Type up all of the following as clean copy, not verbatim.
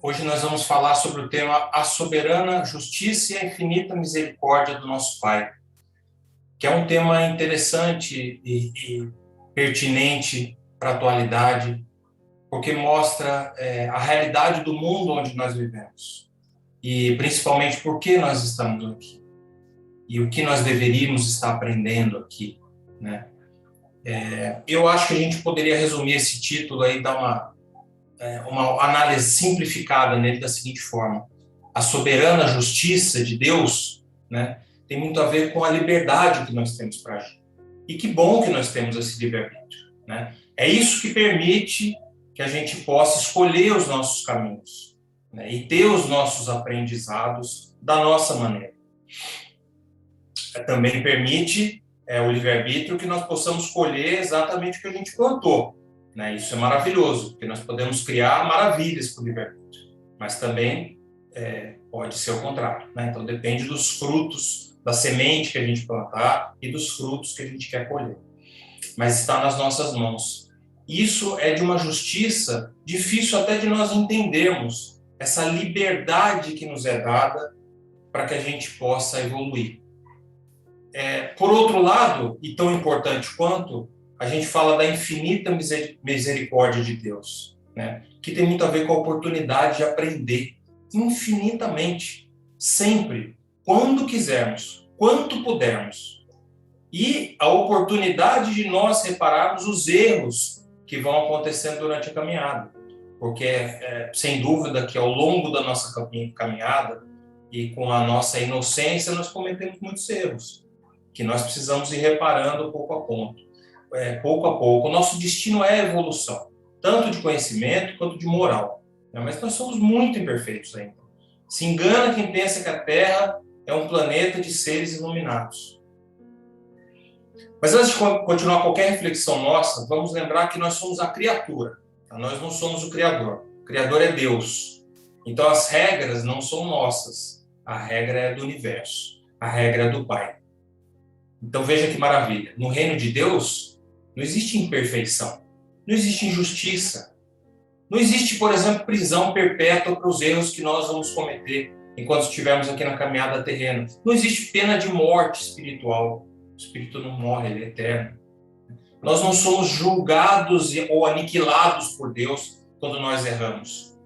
Hoje nós vamos falar sobre o tema A Soberana Justiça e a Infinita Misericórdia do Nosso Pai, que é um tema interessante e pertinente para a atualidade, porque mostra a realidade do mundo onde nós vivemos e principalmente por que nós estamos aqui e o que nós deveríamos estar aprendendo aqui, né? Eu acho que a gente poderia resumir esse título aí, dar uma análise simplificada nele da seguinte forma: a soberana justiça de Deus, né, tem muito a ver com a liberdade que nós temos para agir. E que bom que nós temos esse livre-arbítrio, né? É isso que permite que a gente possa escolher os nossos caminhos, né, e ter os nossos aprendizados da nossa maneira. Também permite o livre-arbítrio que nós possamos colher exatamente o que a gente plantou, né? Isso é maravilhoso, porque nós podemos criar maravilhas com o livre-arbítrio, mas também pode ser o contrário, né? Então depende dos frutos, da semente que a gente plantar e dos frutos que a gente quer colher. Mas está nas nossas mãos. Isso é de uma justiça difícil até de nós entendermos, essa liberdade que nos é dada para que a gente possa evoluir. Por outro lado, e tão importante quanto, a gente fala da infinita misericórdia de Deus, né? Que tem muito a ver com a oportunidade de aprender infinitamente, sempre, quando quisermos, quanto pudermos. E a oportunidade de nós repararmos os erros que vão acontecendo durante a caminhada. Porque, sem dúvida, que ao longo da nossa caminhada e com a nossa inocência, nós cometemos muitos erros, que nós precisamos ir reparando pouco a pouco. O nosso destino é a evolução, tanto de conhecimento quanto de moral, né? Mas nós somos muito imperfeitos ainda. Se engana quem pensa que a Terra é um planeta de seres iluminados. Mas antes de continuar qualquer reflexão nossa, vamos lembrar que nós somos a criatura, tá? Nós não somos o Criador. O Criador é Deus. Então as regras não são nossas. A regra é do universo. A regra é do Pai. Então veja que maravilha. No reino de Deus não existe imperfeição. Não existe injustiça. Não existe, por exemplo, prisão perpétua para os erros que nós vamos cometer enquanto estivermos aqui na caminhada terrena. Não existe pena de morte espiritual. O espírito não morre, ele é eterno. Nós não somos julgados ou aniquilados por Deus quando nós erramos.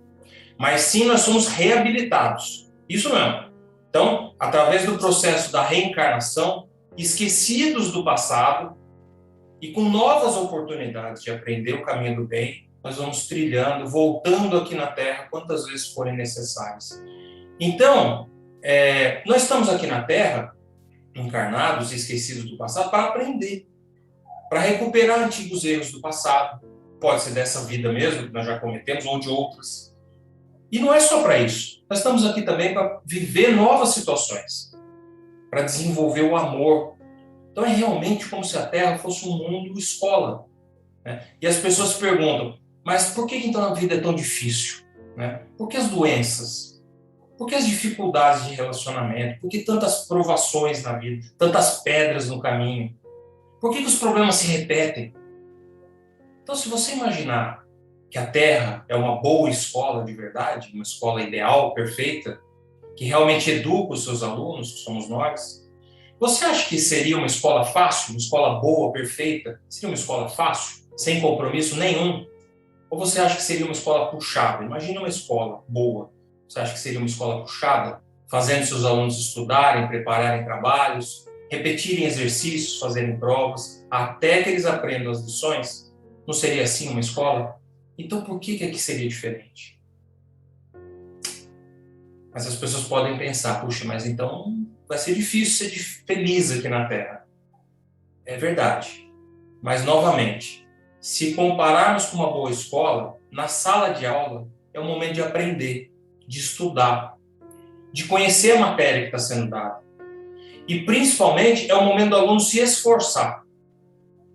Mas sim, nós somos reabilitados. Isso mesmo. Então, através do processo da reencarnação, esquecidos do passado e com novas oportunidades de aprender o caminho do bem, nós vamos trilhando, voltando aqui na Terra quantas vezes forem necessárias. Então, nós estamos aqui na Terra, encarnados e esquecidos do passado, para aprender, para recuperar antigos erros do passado. Pode ser dessa vida mesmo, que nós já cometemos, ou de outras. E não é só para isso. Nós estamos aqui também para viver novas situações, para desenvolver o amor. Então é realmente como se a Terra fosse um mundo escola, né? E as pessoas se perguntam, mas por que então a vida é tão difícil, né? Por que as doenças? Por que as dificuldades de relacionamento? Por que tantas provações na vida? Tantas pedras no caminho? Por que os problemas se repetem? Então, se você imaginar que a Terra é uma boa escola de verdade, uma escola ideal, perfeita, que realmente educa os seus alunos, que somos nós, você acha que seria uma escola fácil, uma escola boa, perfeita? Seria uma escola fácil, sem compromisso nenhum? Ou você acha que seria uma escola puxada? Imagina uma escola boa. Você acha que seria uma escola puxada, fazendo seus alunos estudarem, prepararem trabalhos, repetirem exercícios, fazerem provas, até que eles aprendam as lições? Não seria assim uma escola? Então por que aqui seria diferente? Mas as pessoas podem pensar, puxa, mas então vai ser difícil ser feliz aqui na Terra. É verdade. Mas, novamente, se compararmos com uma boa escola, na sala de aula é o momento de aprender, de estudar, de conhecer a matéria que está sendo dada. E, principalmente, é o momento do aluno se esforçar.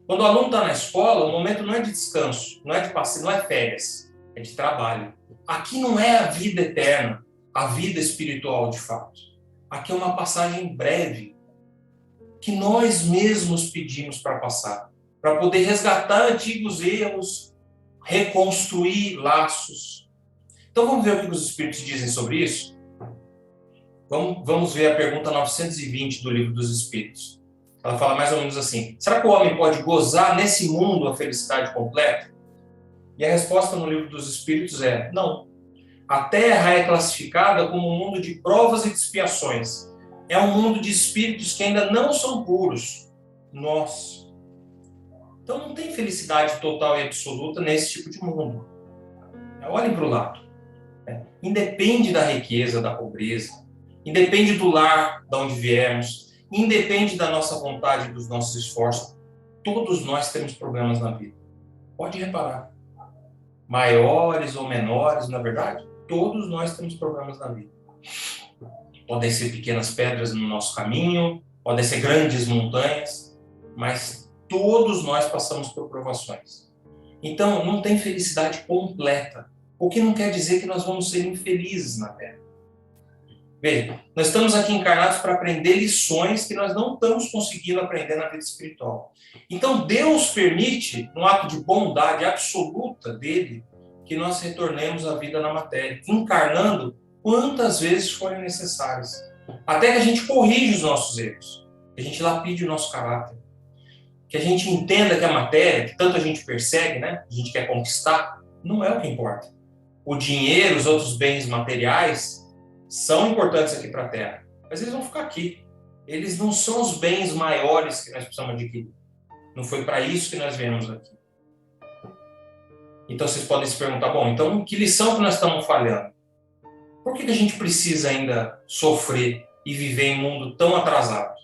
Quando o aluno está na escola, o momento não é de descanso, não é de passeio, não é férias, é de trabalho. Aqui não é a vida eterna, a vida espiritual de fato. Aqui é uma passagem breve, que nós mesmos pedimos para passar, para poder resgatar antigos erros, reconstruir laços. Então vamos ver o que os Espíritos dizem sobre isso? Vamos ver a pergunta 920 do Livro dos Espíritos. Ela fala mais ou menos assim: será que o homem pode gozar nesse mundo a felicidade completa? E a resposta no Livro dos Espíritos é: não. A Terra é classificada como um mundo de provas e de expiações. É um mundo de espíritos que ainda não são puros. Nós. Então não tem felicidade total e absoluta nesse tipo de mundo. Olhem para o lado. Independe da riqueza, da pobreza. Independe do lar de onde viemos. Independe da nossa vontade e dos nossos esforços. Todos nós temos problemas na vida. Pode reparar. Maiores ou menores, na verdade, todos nós temos problemas na vida. Podem ser pequenas pedras no nosso caminho, podem ser grandes montanhas, mas todos nós passamos por provações. Então, não tem felicidade completa, o que não quer dizer que nós vamos ser infelizes na Terra. Veja, nós estamos aqui encarnados para aprender lições que nós não estamos conseguindo aprender na vida espiritual. Então, Deus permite, num ato de bondade absoluta dele, que nós retornemos à vida na matéria, encarnando quantas vezes forem necessárias. Até que a gente corrija os nossos erros, que a gente lapide o nosso caráter, que a gente entenda que a matéria, que tanto a gente persegue, né, a gente quer conquistar, não é o que importa. O dinheiro, os outros bens materiais, são importantes aqui para a Terra, mas eles vão ficar aqui. Eles não são os bens maiores que nós precisamos adquirir. Não foi para isso que nós viemos aqui. Então vocês podem se perguntar, bom, então que lição que nós estamos falhando? Por que a gente precisa ainda sofrer e viver em um mundo tão atrasado?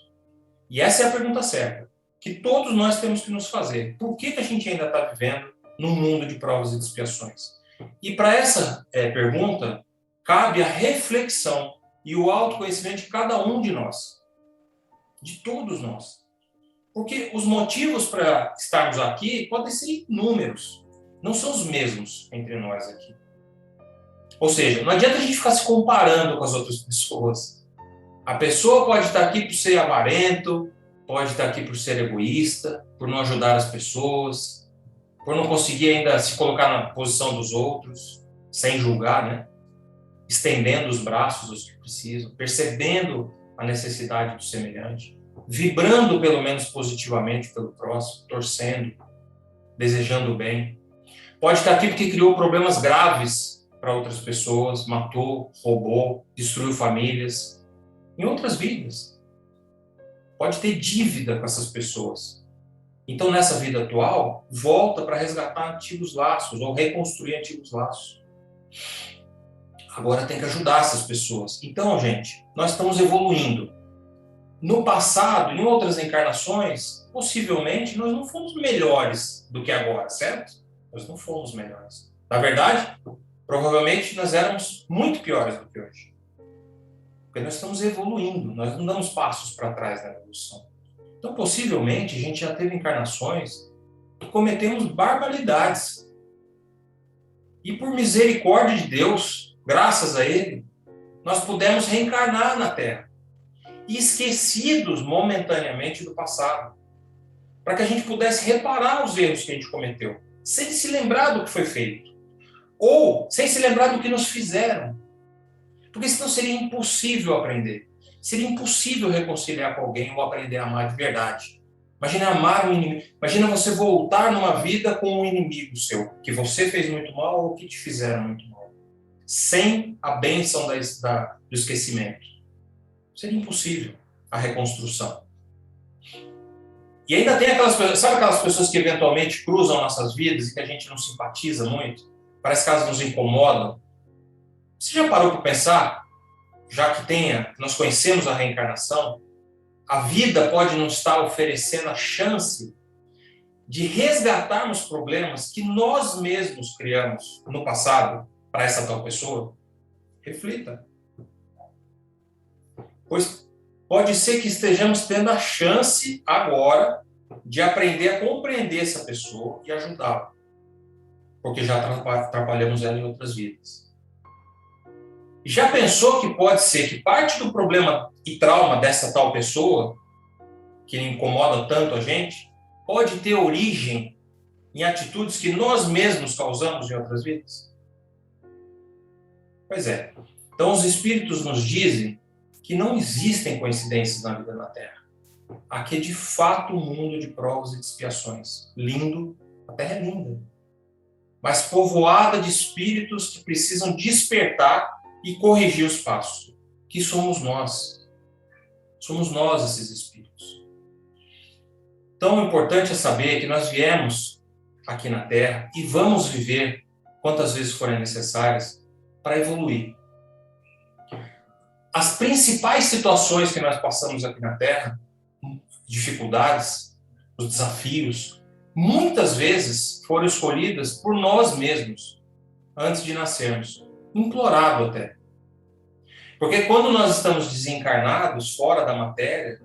E essa é a pergunta certa, que todos nós temos que nos fazer. Por que a gente ainda está vivendo num mundo de provas e de expiações? E para essa pergunta, cabe a reflexão e o autoconhecimento de cada um de nós, de todos nós. Porque os motivos para estarmos aqui podem ser inúmeros, não são os mesmos entre nós aqui. Ou seja, não adianta a gente ficar se comparando com as outras pessoas. A pessoa pode estar aqui por ser avarento, pode estar aqui por ser egoísta, por não ajudar as pessoas, por não conseguir ainda se colocar na posição dos outros, sem julgar, né? Estendendo os braços aos que precisam, percebendo a necessidade do semelhante, vibrando pelo menos positivamente pelo próximo, torcendo, desejando o bem. Pode estar aqui porque criou problemas graves para outras pessoas, matou, roubou, destruiu famílias, em outras vidas. Pode ter dívida com essas pessoas. Então, nessa vida atual, volta para resgatar antigos laços ou reconstruir antigos laços. Agora tem que ajudar essas pessoas. Então, gente, nós estamos evoluindo. No passado, em outras encarnações, possivelmente nós não fomos melhores do que agora, certo? Nós não fomos melhores. Na verdade, provavelmente nós éramos muito piores do que hoje. Porque nós estamos evoluindo, nós não damos passos para trás na evolução. Então, possivelmente, a gente já teve encarnações que cometemos barbaridades. E por misericórdia de Deus, graças a Ele, nós pudemos reencarnar na Terra, esquecidos momentaneamente do passado, para que a gente pudesse reparar os erros que a gente cometeu, sem se lembrar do que foi feito, ou sem se lembrar do que nos fizeram, porque senão seria impossível aprender, seria impossível reconciliar com alguém ou aprender a amar de verdade. Imagina amar um inimigo, imagina você voltar numa vida com um inimigo seu, que você fez muito mal ou que te fizeram muito mal, sem a bênção do esquecimento. Seria impossível a reconstrução. E ainda tem aquelas pessoas, sabe aquelas pessoas que eventualmente cruzam nossas vidas e que a gente não simpatiza muito? Parece que elas nos incomodam. Você já parou para pensar, já que nós conhecemos a reencarnação, a vida pode nos estar oferecendo a chance de resgatarmos problemas que nós mesmos criamos no passado para essa tal pessoa? Reflita. Pois pode ser que estejamos tendo a chance agora de aprender a compreender essa pessoa e ajudá-la, porque já atrapalhamos ela em outras vidas. Já pensou que pode ser que parte do problema e trauma dessa tal pessoa, que incomoda tanto a gente, pode ter origem em atitudes que nós mesmos causamos em outras vidas? Pois é. Então, os Espíritos nos dizem que não existem coincidências na vida na Terra. Aqui é de fato um mundo de provas e de expiações. Lindo, a Terra é linda. Mas povoada de espíritos que precisam despertar e corrigir os passos. Que somos nós. Somos nós esses espíritos. Então, o importante é saber que nós viemos aqui na Terra e vamos viver quantas vezes forem necessárias para evoluir. As principais situações que nós passamos aqui na Terra, dificuldades, os desafios, muitas vezes foram escolhidas por nós mesmos, antes de nascermos. Implorado até. Porque quando nós estamos desencarnados, fora da matéria,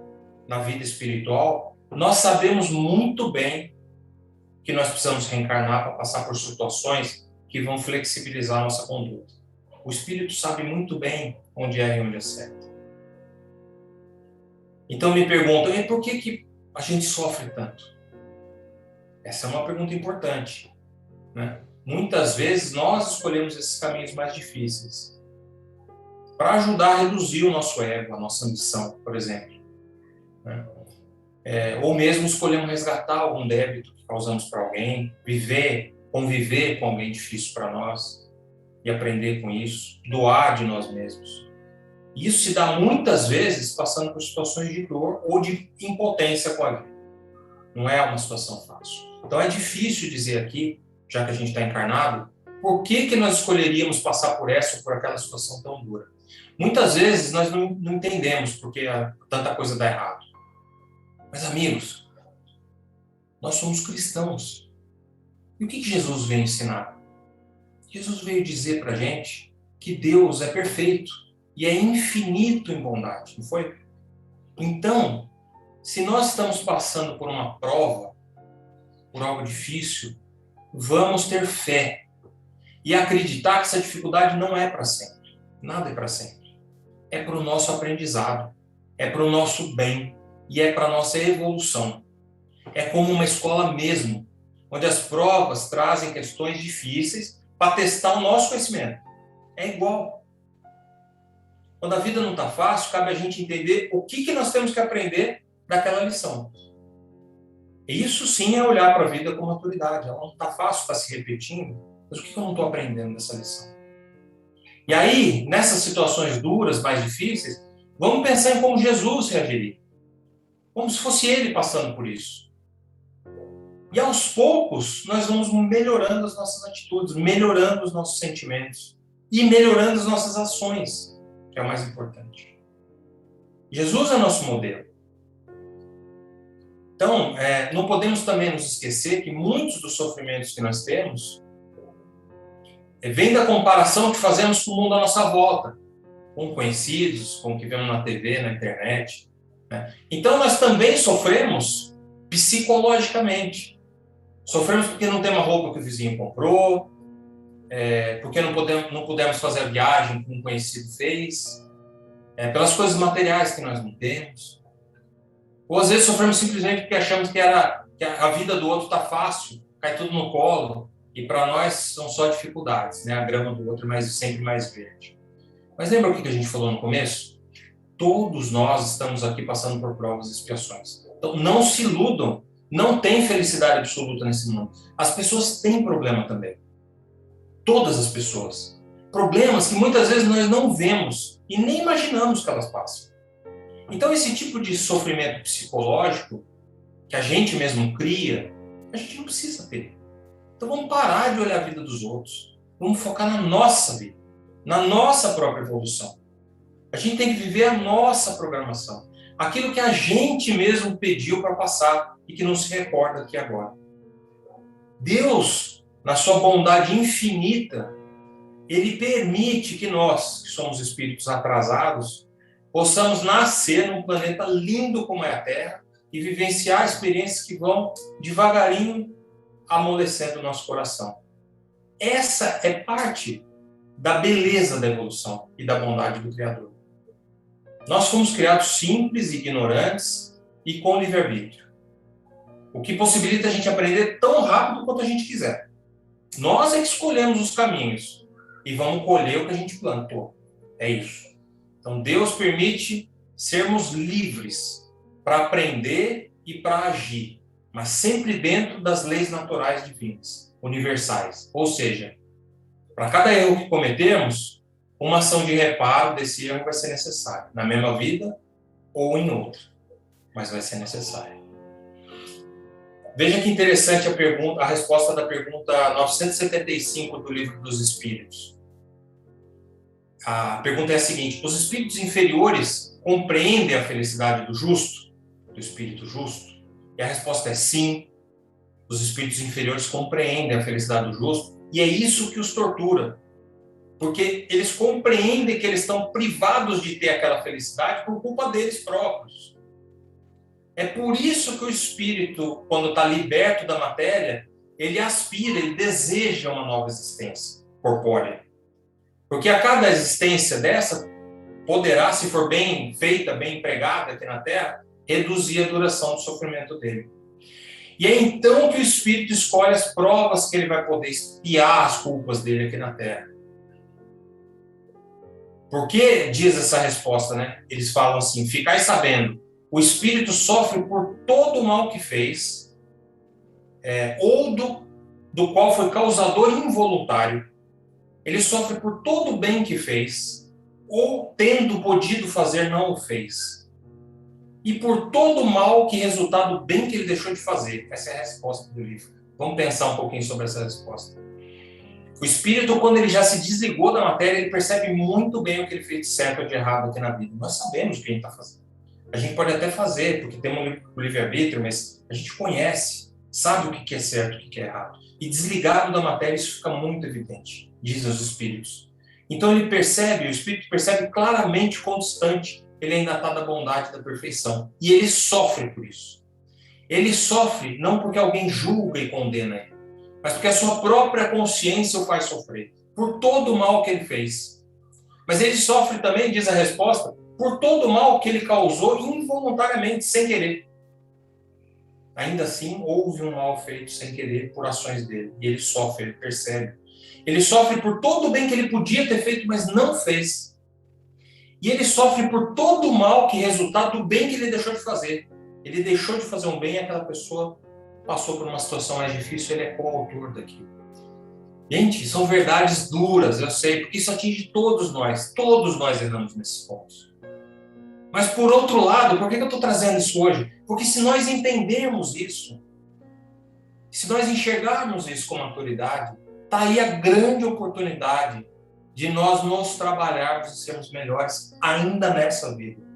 na vida espiritual, nós sabemos muito bem que nós precisamos reencarnar para passar por situações que vão flexibilizar a nossa conduta. O espírito sabe muito bem onde é e onde é certo. Então me perguntam, e por que a gente sofre tanto? Essa é uma pergunta importante, né? Muitas vezes nós escolhemos esses caminhos mais difíceis para ajudar a reduzir o nosso ego, a nossa ambição, por exemplo, né? Ou mesmo escolhemos resgatar algum débito que causamos para alguém, conviver com alguém difícil para nós e aprender com isso, doar de nós mesmos. Isso se dá muitas vezes passando por situações de dor ou de impotência com a vida. Não é uma situação fácil. Então é difícil dizer aqui, já que a gente está encarnado, por que nós escolheríamos passar por essa ou por aquela situação tão dura. Muitas vezes nós não entendemos porque tanta coisa dá errado. Mas amigos, nós somos cristãos. E o que Jesus veio ensinar? Jesus veio dizer para a gente que Deus é perfeito e é infinito em bondade, não foi? Então, se nós estamos passando por uma prova, por algo difícil, vamos ter fé e acreditar que essa dificuldade não é para sempre. Nada é para sempre. É para o nosso aprendizado, é para o nosso bem e é para a nossa evolução. É como uma escola mesmo, onde as provas trazem questões difíceis para testar o nosso conhecimento. É igual. Quando a vida não está fácil, cabe a gente entender o que nós temos que aprender daquela lição. E isso sim é olhar para a vida com maturidade. Ela não está fácil, está se repetindo, mas o que eu não estou aprendendo dessa lição? E aí, nessas situações duras, mais difíceis, vamos pensar em como Jesus reagiria. Como se fosse ele passando por isso. E aos poucos, nós vamos melhorando as nossas atitudes, melhorando os nossos sentimentos e melhorando as nossas ações, que é o mais importante. Jesus é nosso modelo. Então, não podemos também nos esquecer que muitos dos sofrimentos que nós temos vêm da comparação que fazemos com o mundo à nossa volta, com conhecidos, com o que vemos na TV, na internet, né? Então, nós também sofremos psicologicamente. Sofremos porque não tem uma roupa que o vizinho comprou, porque não pudemos fazer a viagem que um conhecido fez, pelas coisas materiais que nós não temos. Ou às vezes sofremos simplesmente porque achamos que a vida do outro está fácil, cai tudo no colo, e para nós são só dificuldades, né? A grama do outro é sempre mais verde. Mas lembra o que a gente falou no começo? Todos nós estamos aqui passando por provas e expiações. Então não se iludam, não tem felicidade absoluta nesse mundo. As pessoas têm problema também. Todas as pessoas. Problemas que muitas vezes nós não vemos e nem imaginamos que elas passam. Então, esse tipo de sofrimento psicológico que a gente mesmo cria, a gente não precisa ter. Então, vamos parar de olhar a vida dos outros. Vamos focar na nossa vida, na nossa própria evolução. A gente tem que viver a nossa programação. Aquilo que a gente mesmo pediu para passar e que não se recorda aqui agora. Deus, na sua bondade infinita, Ele permite que nós, que somos espíritos atrasados, possamos nascer num planeta lindo como é a Terra e vivenciar experiências que vão devagarinho amolecendo o nosso coração. Essa é parte da beleza da evolução e da bondade do Criador. Nós fomos criados simples, ignorantes e com livre-arbítrio, o que possibilita a gente aprender tão rápido quanto a gente quiser. Nós é que escolhemos os caminhos, e vamos colher o que a gente plantou. É isso. Então, Deus permite sermos livres para aprender e para agir, mas sempre dentro das leis naturais divinas, universais. Ou seja, para cada erro que cometemos, uma ação de reparo desse erro vai ser necessária, na mesma vida ou em outra, mas vai ser necessária. Veja que interessante a resposta da pergunta 975 do Livro dos Espíritos. A pergunta é a seguinte: os espíritos inferiores compreendem a felicidade do justo, do espírito justo? E a resposta é sim. Os espíritos inferiores compreendem a felicidade do justo, e é isso que os tortura. Porque eles compreendem que eles estão privados de ter aquela felicidade por culpa deles próprios. É por isso que o espírito, quando está liberto da matéria, ele aspira, ele deseja uma nova existência corpórea. Porque a cada existência dessa poderá, se for bem feita, bem empregada aqui na Terra, reduzir a duração do sofrimento dele. E é então que o espírito escolhe as provas que ele vai poder expiar as culpas dele aqui na Terra. Por que diz essa resposta, né? Eles falam assim: ficai sabendo, o espírito sofre por todo o mal que fez, ou do qual foi causador involuntário. Ele sofre por todo o bem que fez, ou tendo podido fazer, não o fez. E por todo o mal que resultado do bem que ele deixou de fazer. Essa é a resposta do livro. Vamos pensar um pouquinho sobre essa resposta. O espírito, quando ele já se desligou da matéria, ele percebe muito bem o que ele fez de certo ou de errado aqui na vida. Nós sabemos o que a gente está fazendo. A gente pode até fazer, porque temos o livre-arbítrio, mas a gente conhece, sabe o que é certo e o que é errado. E desligado da matéria, isso fica muito evidente, dizem os espíritos. Então ele percebe, o espírito percebe claramente, constante, ele ainda está da bondade, da perfeição. E ele sofre por isso. Ele sofre não porque alguém julga e condena ele, mas porque a sua própria consciência o faz sofrer, por todo o mal que ele fez. Mas ele sofre também, diz a resposta, por todo o mal que ele causou involuntariamente, sem querer. Ainda assim, houve um mal feito sem querer por ações dele. E ele sofre, ele percebe. Ele sofre por todo o bem que ele podia ter feito, mas não fez. E ele sofre por todo o mal que é resultado do bem que ele deixou de fazer. Ele deixou de fazer um bem e aquela pessoa passou por uma situação mais difícil, ele é coautor daquilo. Gente, são verdades duras, eu sei, porque isso atinge todos nós erramos nesses pontos. Mas por outro lado, por que eu estou trazendo isso hoje? Porque se nós entendermos isso, se nós enxergarmos isso com maturidade, está aí a grande oportunidade de nós nos trabalharmos e sermos melhores ainda nessa vida.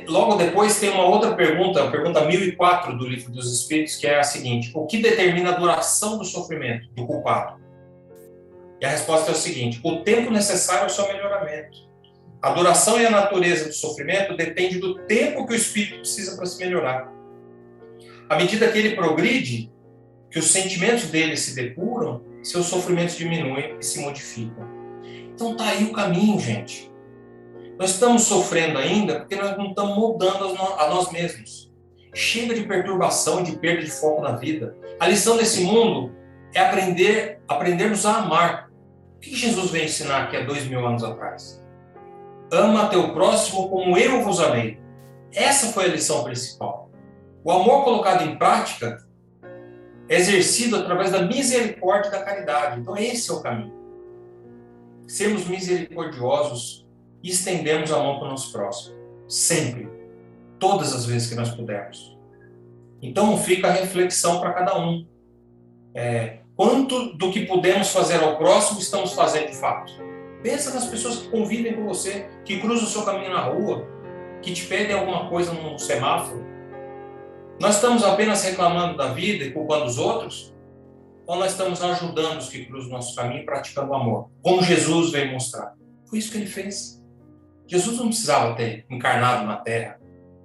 Logo depois tem uma outra pergunta, a pergunta 1004 do Livro dos Espíritos, que é a seguinte: o que determina a duração do sofrimento do culpado? E a resposta é o seguinte: o tempo necessário ao seu melhoramento. A duração e a natureza do sofrimento depende do tempo que o espírito precisa para se melhorar. À medida que ele progride, que os sentimentos dele se depuram, seus sofrimentos diminuem e se modificam. Então tá aí o caminho, gente. Nós estamos sofrendo ainda porque nós não estamos mudando a nós mesmos. Chega de perturbação e de perda de foco na vida. A lição desse mundo é aprendermos a amar. O que Jesus veio ensinar aqui há 2000 anos atrás? Ama teu próximo como eu vos amei. Essa foi a lição principal. O amor colocado em prática é exercido através da misericórdia e da caridade. Então esse é o caminho. Sermos misericordiosos e estendermos a mão para o nosso próximo. Sempre. Todas as vezes que nós pudermos. Então fica a reflexão para cada um. Quanto do que podemos fazer ao próximo estamos fazendo de fato? Pensa nas pessoas que convivem com você, que cruzam o seu caminho na rua, que te pedem alguma coisa num semáforo. Nós estamos apenas reclamando da vida e culpando os outros? Ou nós estamos ajudando os que cruzam o nosso caminho e praticando o amor? Como Jesus veio mostrar. Foi isso que ele fez. Jesus não precisava ter encarnado na Terra.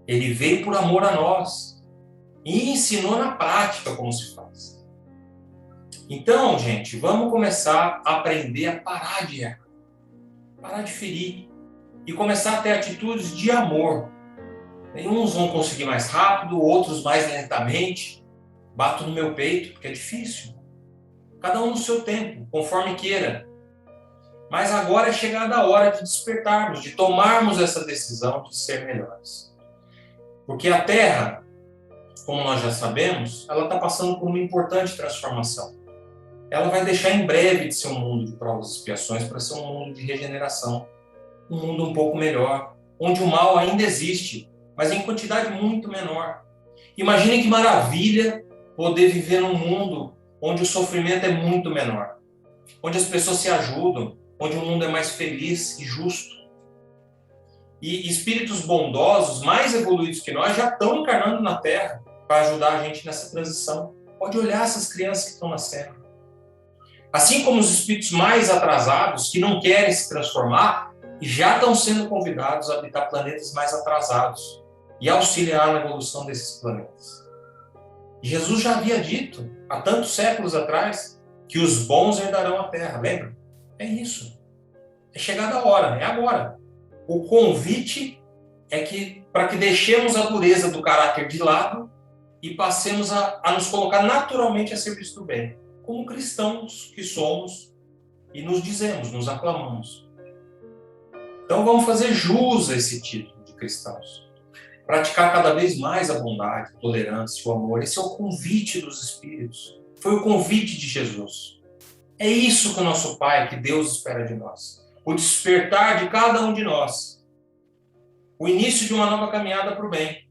Ele veio por amor a nós. E ensinou na prática como se faz. Então, gente, vamos começar a aprender a parar de errar. Parar de ferir. E começar a ter atitudes de amor. Uns vão conseguir mais rápido, outros mais lentamente. Bato no meu peito, porque é difícil. cada um no seu tempo, conforme queira. Mas agora é chegada a hora de despertarmos, de tomarmos essa decisão de ser melhores. Porque a Terra, como nós já sabemos, ela está passando por uma importante transformação. Ela vai deixar em breve de ser um mundo de provas e expiações para ser um mundo de regeneração, um mundo um pouco melhor, onde o mal ainda existe, mas em quantidade muito menor. Imagine que maravilha poder viver num mundo onde o sofrimento é muito menor, onde as pessoas se ajudam, onde o mundo é mais feliz e justo. E espíritos bondosos, mais evoluídos que nós, já estão encarnando na Terra para ajudar a gente nessa transição. Pode olhar essas crianças que estão nascendo. Assim como os espíritos mais atrasados, que não querem se transformar, já estão sendo convidados a habitar planetas mais atrasados e auxiliar na evolução desses planetas. Jesus já havia dito, há tantos séculos atrás, que os bons herdarão a Terra, lembra? É isso. É chegada a hora, é agora. O convite é que para que deixemos a dureza do caráter de lado e passemos a nos colocar naturalmente a serviço do bem, como cristãos que somos e nos dizemos, nos aclamamos. Então vamos fazer jus a esse título de cristãos. Praticar cada vez mais a bondade, a tolerância, o amor. Esse é o convite dos Espíritos. Foi o convite de Jesus. É isso que o nosso Pai, que Deus espera de nós. O despertar de cada um de nós. O início de uma nova caminhada para o bem.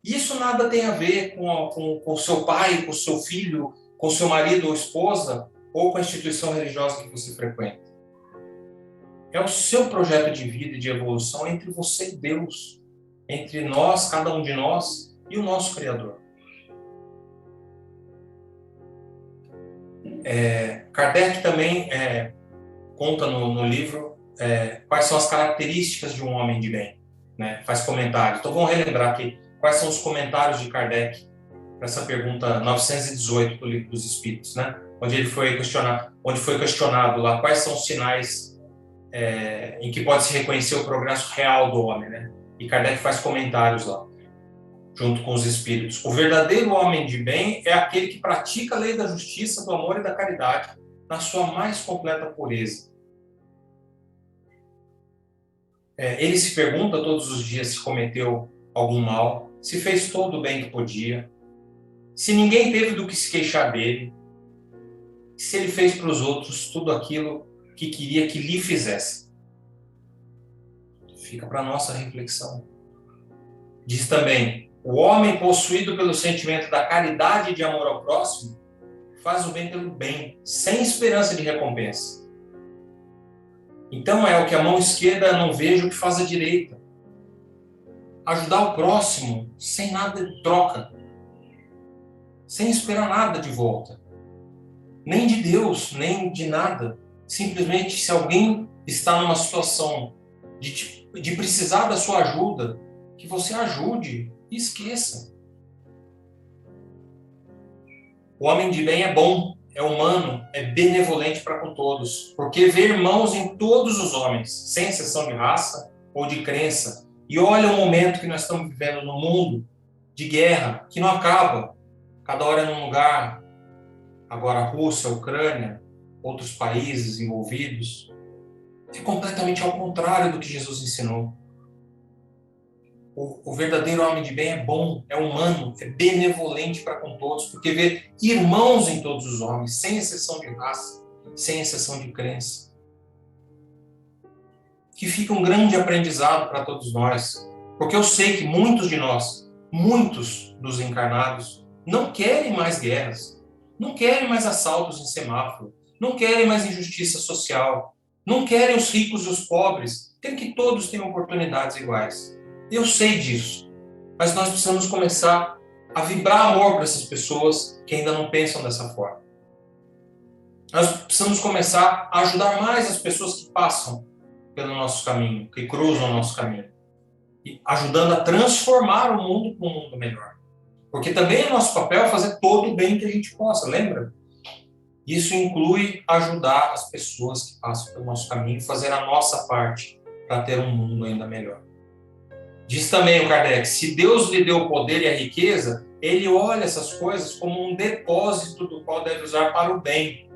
Isso nada tem a ver com o seu pai, com o seu filho, com o seu marido ou esposa, ou com a instituição religiosa que você frequenta. É o seu projeto de vida e de evolução entre você e Deus. Entre nós, cada um de nós, e o nosso Criador. Kardec também conta no livro quais são as características de um homem de bem, né? Faz comentários. Então vamos relembrar aqui quais são os comentários de Kardec para essa pergunta 918 do Livro dos Espíritos, né? Onde foi questionado lá quais são os sinais em que pode se reconhecer o progresso real do homem, né? E Kardec faz comentários lá, junto com os espíritos. O verdadeiro homem de bem é aquele que pratica a lei da justiça, do amor e da caridade na sua mais completa pureza. Ele se pergunta todos os dias se cometeu algum mal, se fez todo o bem que podia, se ninguém teve do que se queixar dele, se ele fez para os outros tudo aquilo que queria que lhe fizesse. Fica para a nossa reflexão. Diz também, o homem possuído pelo sentimento da caridade e de amor ao próximo faz o bem pelo bem, sem esperança de recompensa. Então é o que a mão esquerda não veja o que faz a direita. Ajudar o próximo sem nada de troca, sem esperar nada de volta. Nem de Deus, nem de nada. Simplesmente, se alguém está numa situação de precisar da sua ajuda, que você ajude e esqueça. O homem de bem é bom, é humano, é benevolente para com todos, porque vê irmãos em todos os homens, sem exceção de raça ou de crença. E olha o momento que nós estamos vivendo no mundo de guerra, que não acaba. Cada hora é num lugar, agora a Rússia, a Ucrânia, outros países envolvidos. É completamente ao contrário do que Jesus ensinou. O verdadeiro homem de bem é bom, é humano, é benevolente para com todos, porque vê irmãos em todos os homens, sem exceção de raça, sem exceção de crença. Que fica um grande aprendizado para todos nós, porque eu sei que muitos de nós, muitos dos encarnados, não querem mais guerras, não querem mais assaltos em semáforo, não querem mais injustiça social, não querem os ricos e os pobres, querem que todos tenham oportunidades iguais. Eu sei disso, mas nós precisamos começar a vibrar amor para essas pessoas que ainda não pensam dessa forma. Nós precisamos começar a ajudar mais as pessoas que passam pelo nosso caminho, que cruzam o nosso caminho, e ajudando a transformar o mundo para um mundo melhor. Porque também é nosso papel fazer todo o bem que a gente possa, lembra? Isso inclui ajudar as pessoas que passam pelo nosso caminho, fazer a nossa parte para ter um mundo ainda melhor. Diz também o Kardec, se Deus lhe deu o poder e a riqueza, ele olha essas coisas como um depósito do qual deve usar para o bem.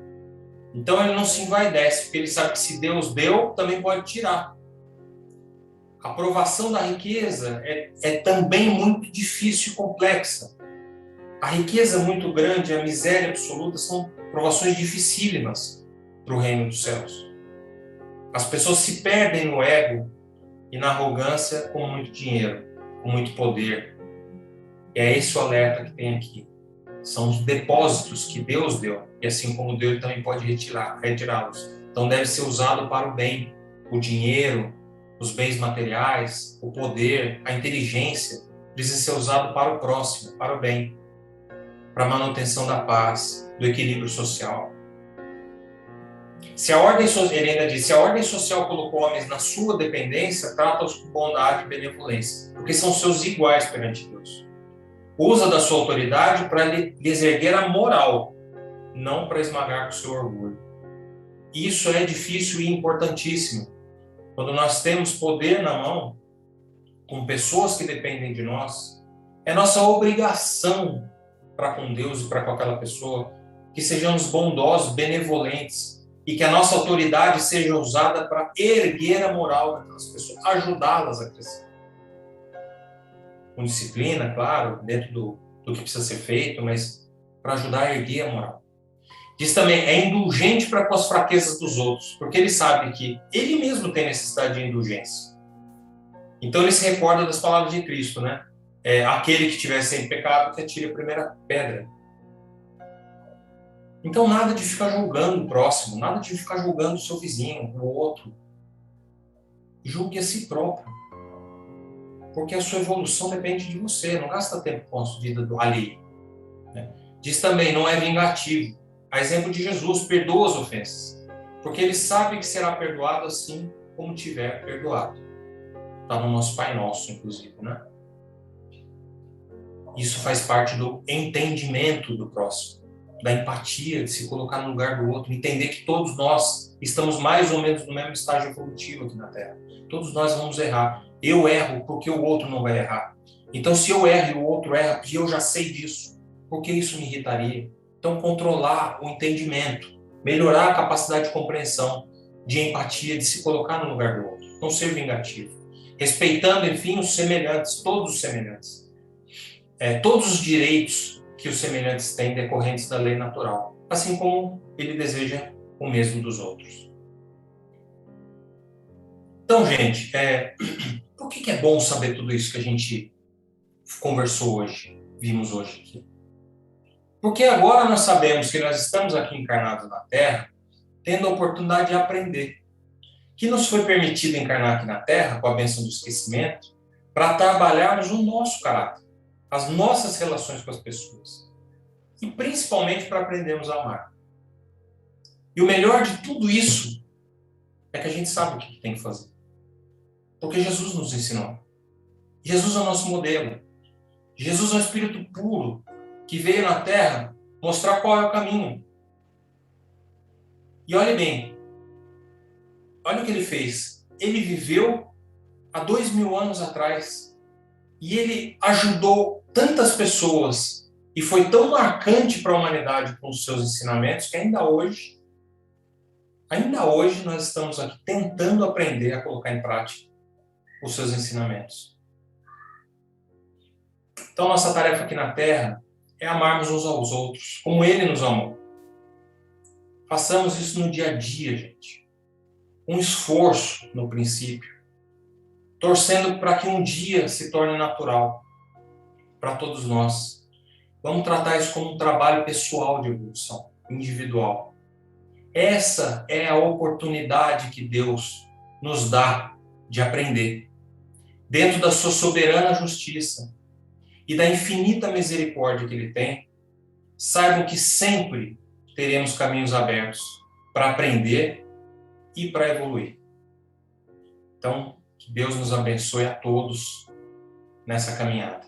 Então ele não se envaidece, porque ele sabe que se Deus deu, também pode tirar. A provação da riqueza é também muito difícil e complexa. A riqueza muito grande e a miséria absoluta são provações dificílimas para o reino dos céus. As pessoas se perdem no ego e na arrogância com muito dinheiro, com muito poder. E é esse o alerta que tem aqui. São os depósitos que Deus deu. E assim como Deus também pode retirá-los. Então deve ser usado para o bem. O dinheiro, os bens materiais, o poder, a inteligência, precisa ser usado para o próximo, para o bem. Para a manutenção da paz, do equilíbrio social. Ele ainda diz, se a ordem social colocou homens na sua dependência, trata-os com bondade e benevolência, porque são seus iguais perante Deus. Usa da sua autoridade para lhes erguer a moral, não para esmagar com o seu orgulho. Isso é difícil e importantíssimo. Quando nós temos poder na mão, com pessoas que dependem de nós, é nossa obrigação para com Deus e para com aquela pessoa que sejamos bondosos, benevolentes, e que a nossa autoridade seja usada para erguer a moral daquelas pessoas, ajudá-las a crescer. Com disciplina, claro, dentro do que precisa ser feito, mas para ajudar a erguer a moral. Diz também, é indulgente para com as fraquezas dos outros, porque ele sabe que ele mesmo tem necessidade de indulgência. Então ele se recorda das palavras de Cristo, né? Aquele que tiver sem pecado, que atire a primeira pedra. Então nada de ficar julgando o próximo, nada de ficar julgando o seu vizinho, o outro. Julgue a si próprio. Porque a sua evolução depende de você, não gasta tempo com a vida do alheio. Né? Diz também, não é vingativo. A exemplo de Jesus, perdoa as ofensas, porque ele sabe que será perdoado assim como tiver perdoado. Está no nosso Pai Nosso, inclusive, né? Isso faz parte do entendimento do próximo, da empatia, de se colocar no lugar do outro, entender que todos nós estamos mais ou menos no mesmo estágio evolutivo aqui na Terra. Todos nós vamos errar. Eu erro porque o outro não vai errar. Então, se eu erro e o outro erra, e eu já sei disso, por que isso me irritaria? Então, controlar o entendimento, melhorar a capacidade de compreensão, de empatia, de se colocar no lugar do outro, não ser vingativo. Respeitando, enfim, os semelhantes, todos os semelhantes. Todos os direitos que os semelhantes têm decorrentes da lei natural, assim como ele deseja o mesmo dos outros. Então, gente, por que é bom saber tudo isso que a gente conversou hoje, vimos hoje aqui? Porque agora nós sabemos que nós estamos aqui encarnados na Terra, tendo a oportunidade de aprender. Que nos foi permitido encarnar aqui na Terra, com a bênção do esquecimento, para trabalharmos o nosso caráter, as nossas relações com as pessoas. E principalmente para aprendermos a amar. E o melhor de tudo isso é que a gente sabe o que tem que fazer. Porque Jesus nos ensinou. Jesus é o nosso modelo. Jesus é o Espírito puro que veio na Terra mostrar qual é o caminho. E olhe bem, olha o que ele fez. Ele viveu há 2000 anos atrás e ele ajudou tantas pessoas e foi tão marcante para a humanidade com os seus ensinamentos que ainda hoje nós estamos aqui tentando aprender a colocar em prática os seus ensinamentos. Então, nossa tarefa aqui na Terra é amarmos uns aos outros, como Ele nos amou. Façamos isso no dia a dia, gente. Um esforço no princípio, torcendo para que um dia se torne natural para todos nós. Vamos tratar isso como um trabalho pessoal de evolução, individual. Essa é a oportunidade que Deus nos dá de aprender. Dentro da sua soberana justiça e da infinita misericórdia que Ele tem, saibam que sempre teremos caminhos abertos para aprender e para evoluir. Então, que Deus nos abençoe a todos nessa caminhada.